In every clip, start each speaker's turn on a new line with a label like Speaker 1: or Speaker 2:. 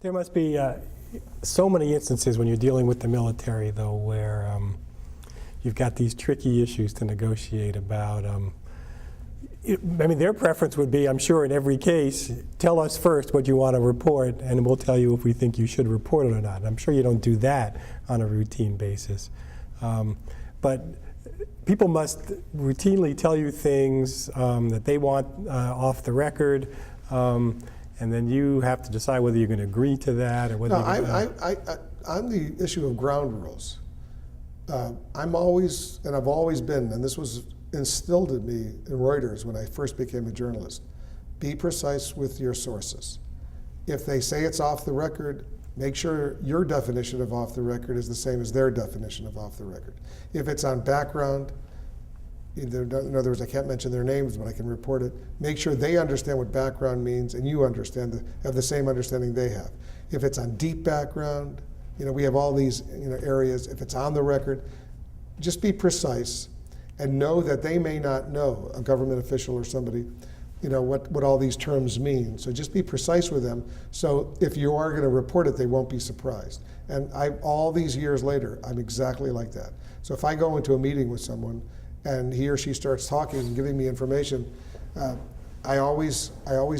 Speaker 1: There must be so many instances when you're dealing with the military, though, where you've got these tricky issues to negotiate about. I mean, their preference would be, I'm sure in every case, tell us first what you want to report, and we'll tell you if we think you should report it or not. I'm sure you don't do that on a routine basis. But people must routinely tell you things that they want off the record, and then you have to decide whether you're going to agree to that or whether
Speaker 2: on the issue of ground rules, I'm always, and I've always been, and this was instilled in me in Reuters when I first became a journalist, be precise with your sources. If they say it's off the record, make sure your definition of off the record is the same as their definition of off the record. If it's on background, in other words, I can't mention their names, but I can report it. Make sure they understand what background means and you understand, have the same understanding they have. If it's on deep background, we have all these areas. If it's on the record, just be precise and know that they may not know, a government official or somebody, what all these terms mean. So just be precise with them. So if you are going to report it, they won't be surprised. And all these years later, I'm exactly like that. So if I go into a meeting with someone and he or she starts talking and giving me information, I always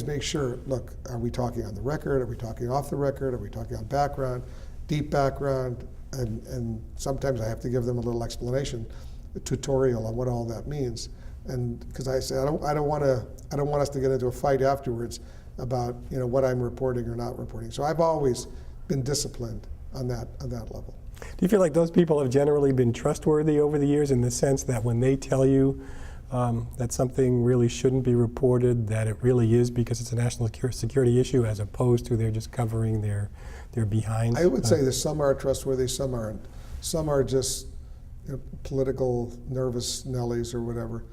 Speaker 2: make sure, look, are we talking on the record? Are we talking off the record? Are we talking on background, deep background? And sometimes I have to give them a little explanation, a tutorial on what all that means. And because I say I don't want us to get into a fight afterwards about what I'm reporting or not reporting. So I've always been disciplined on that level.
Speaker 1: Do you feel like those people have generally been trustworthy over the years in the sense that when they tell you that something really shouldn't be reported, that it really is because it's a national security issue as opposed to they're just covering their behinds?
Speaker 2: I would say that some are trustworthy, some aren't. Some are just political nervous Nellies or whatever,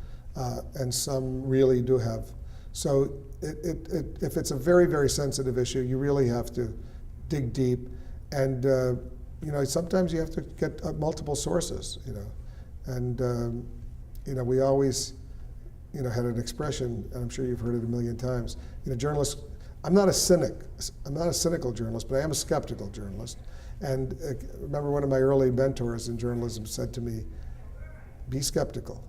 Speaker 2: and some really do have. So if it's a very, very sensitive issue, you really have to dig deep. And sometimes you have to get multiple sources, and we always, had an expression, and I'm sure you've heard it a million times. Journalists. I'm not a cynical journalist, but I am a skeptical journalist. And remember, one of my early mentors in journalism said to me, "Be skeptical.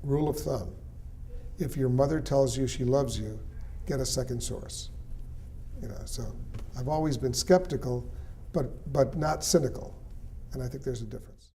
Speaker 2: Rule of thumb: if your mother tells you she loves you, get a second source." So I've always been skeptical, but not cynical, and I think there's a difference.